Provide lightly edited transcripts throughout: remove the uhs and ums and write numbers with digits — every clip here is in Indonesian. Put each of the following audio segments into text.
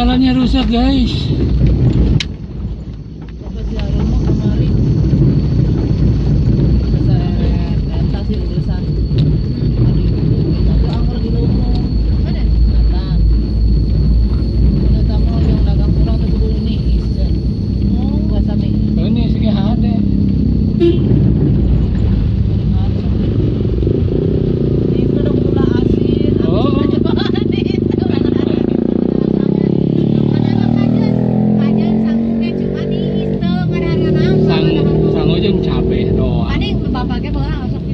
jalannya rusak guys. Ini segi ada.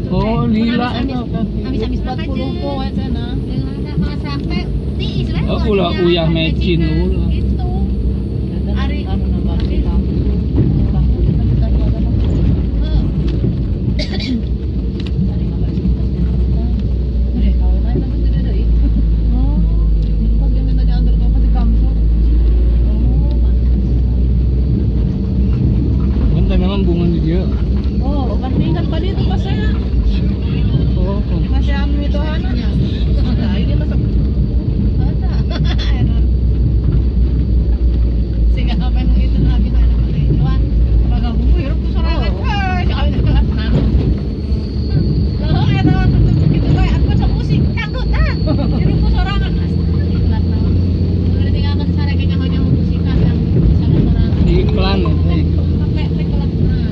Oh, lila. Oh, ulah uyah mecin ulah. Memang bunga dia. Oh, kan ingat tadi itu pas saya. Oh, Masih anu itu anaknya. Nah, ini masuk. Ada. Sehingga apa yang itu lagi tuh anak mati. Cuman bakal bumbu ya rumput sorangan. Jangan itu kelas nah. Loh, eta gitu kayak aku sok musik dangdutan. Di rumput sorangan. Kelas nah. Udah tinggalkan sana kayaknya hanya musikan yang bisa sorangan. iklan itu. Pakai kelas nah.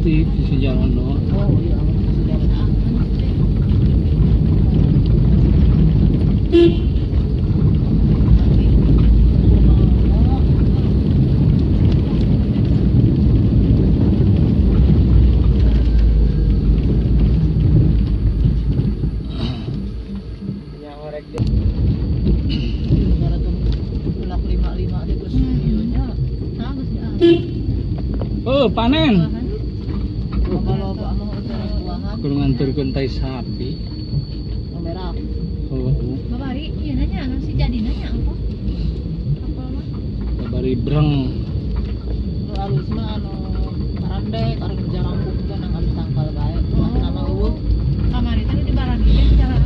Di sejarah no. Oh iya, sejarah. Yang orek Negara tuh ulak 55 deh terus videonya. Bagus ya. Oh, panen. Kalau Pak mau buahan Kurang nganturkeun tai sapi. merah. Oh, Babari, iya nanya, si jadi nanya apa? Apa mah? bari breng. Alus mah anu karande karang jarang bukan nang anu tangkal bae. Nama eueuh. Kamar itu di barang itu jarang.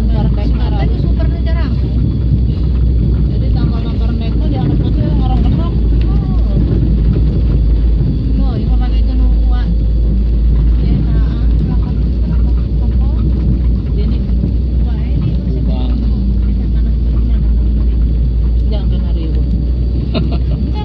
Karande Sumatera itu super jarang. jadi tanggal nang karande mah dianggap teh orang kenok. Oh, yang pakai jenuh kuat. Ya, nah, belakang toko. Jadi Wah, ini masih Bang. panas. jangan kena ribu. Enggak,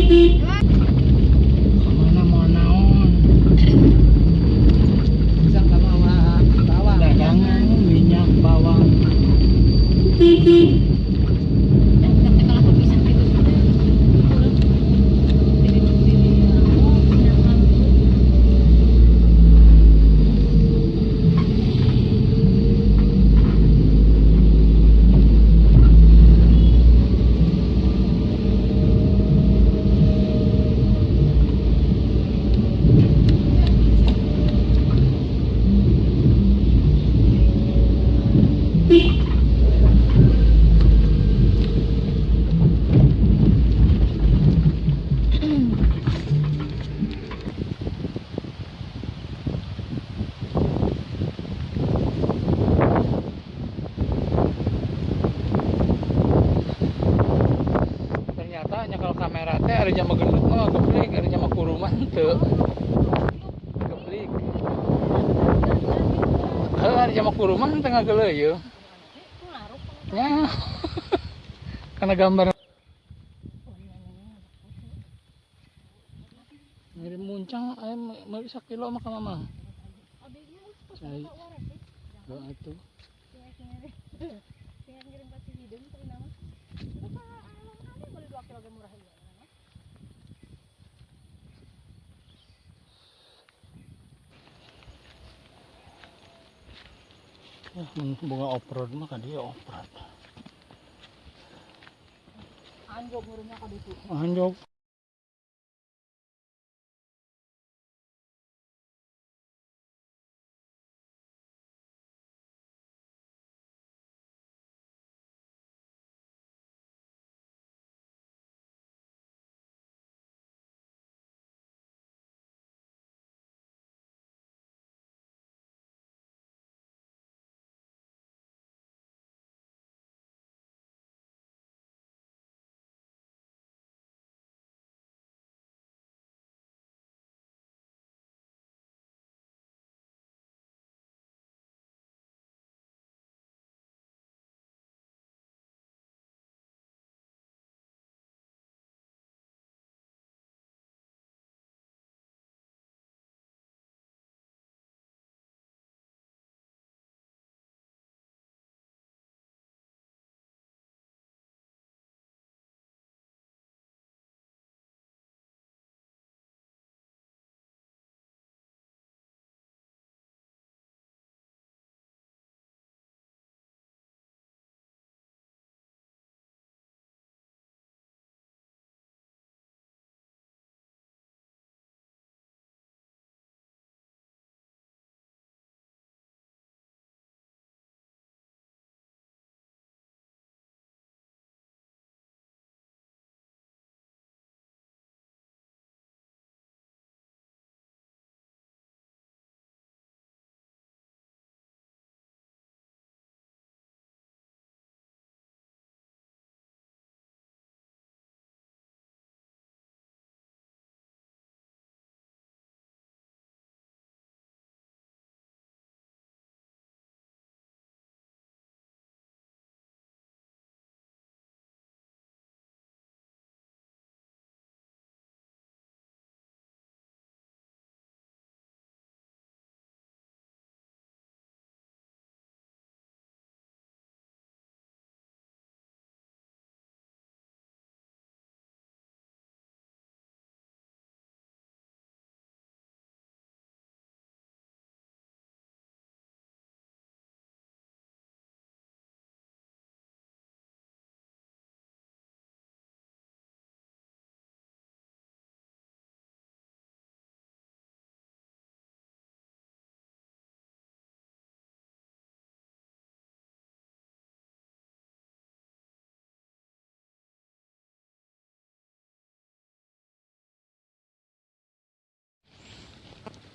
Kemana mau naon? Pisang sama bawang. Dagangan minyak bawang. Tapi kalau aku bisa gitu Ternyata hanya kalau kamera teh ada jam gendut mah keplik, ada jam kuruman teu. Keplik. Ada jam kuruman tengah geuleuh ya. Karena gambar ngirim muncang aya meuli sakilo mah ka Mamang. Cai. Heuh atuh. Bunga off-road mah kan dia off-road. anjog ngurungnya ka ditu. Anjog.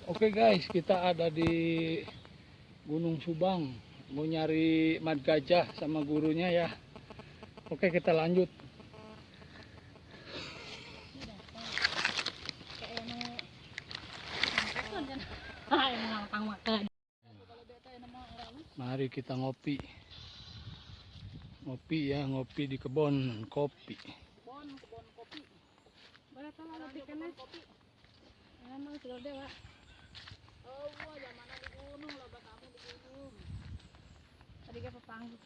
Oke guys, kita ada di Gunung Subang. Mau nyari mad gajah sama gurunya ya. Oke, kita lanjut. Mari kita ngopi. Ngopi ya, ngopi di kebun kopi. Kebon kopi. Berat mah mati kena. Emang sudah dewa. Oh, gua zaman di gunung lah, kamu di gunung. Tadi ke pepanggu.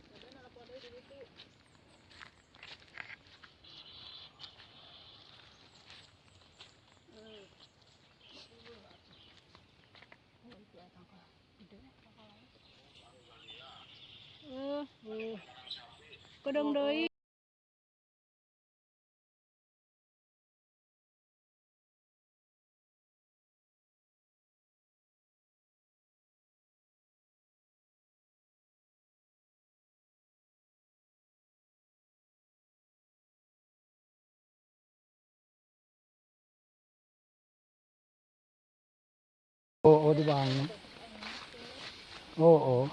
Sebenarnya apa ada di situ? Kodong doi. Oo, di ba? Oo.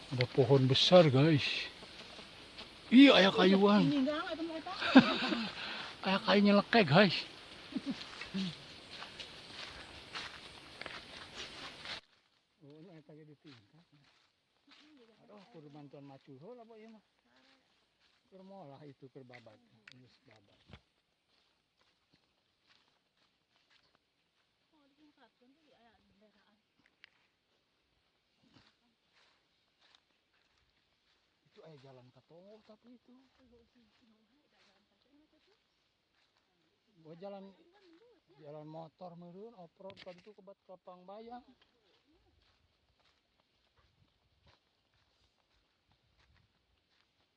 Ada pohon besar, guys. Iya, ayah kayuan. Enggak, itu mau itu. Ayah kayunya lekeh, guys. Oh, ini ayah tadi ditingkat. Aduh, kudu bantuan macuho lah, Pak, ya mah. Kermolah itu kerbabat. Ini babat. Itu ayah jalan ke Tongo tapi itu. Gua jalan motor meureun off-road tadi itu ke Kelapang Bayang.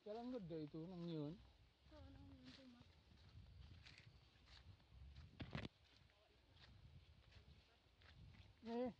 Jalan gede itu nang nyieun. Eh,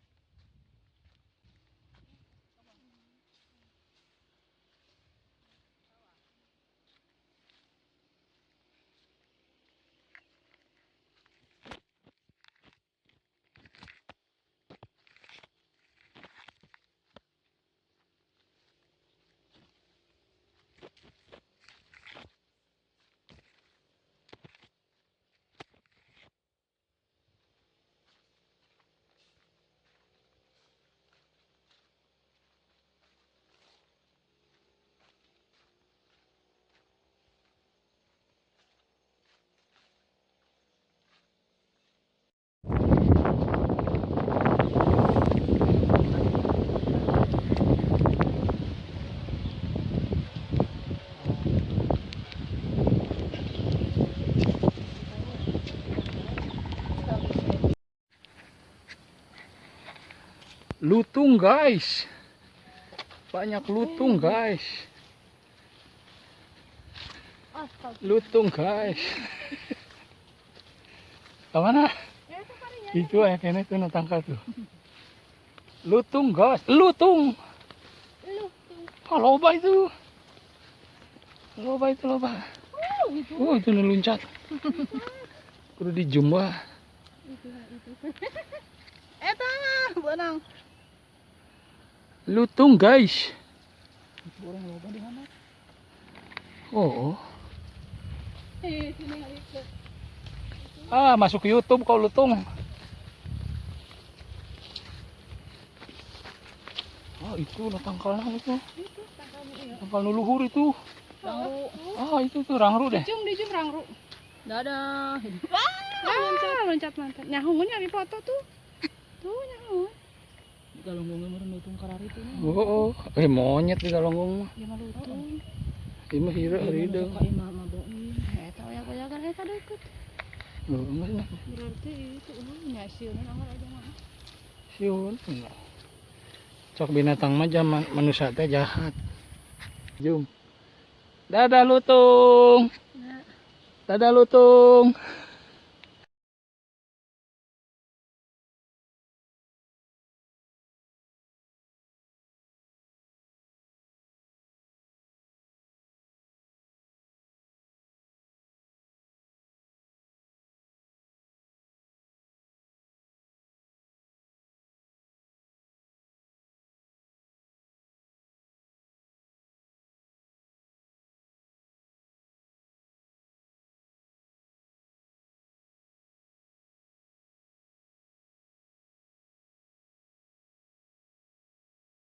lutung, guys. Banyak lutung, guys. Lutung, guys. Kemana? Itu ayah kene tuh natangkal tuh. Lutung, guys. Lutung. Oh, loba itu. Loba itu, loba. Oh, itu neluncat. Kudu dijumba. Eta, benang. Lutung, guys. Orang loba di mana? Oh. Sini itu. Ah, masuk ke YouTube kau lutung. Ah, itu natangkal itu. Tangkal nuluhur itu. Rangru. Ah, itu tuh rangru deh. Dijum rangru. Dadah. Loncat mantan. Nyahungun nyari foto tuh. Tuh nyahungun. Di galunggungnya meureun lutung karar itu. Oh, monyet di galonggong mah. Dia mah lutung. Ieu mah hideung. Kayak mah bohong. Eta oyak-oyak kan eta deket. Oh, enggak. Berarti itu Nya sieunan anggar aja mah. Siun. Cok binatang mah zaman manusia teh jahat. Jum. Dadah lutung. Dadah lutung.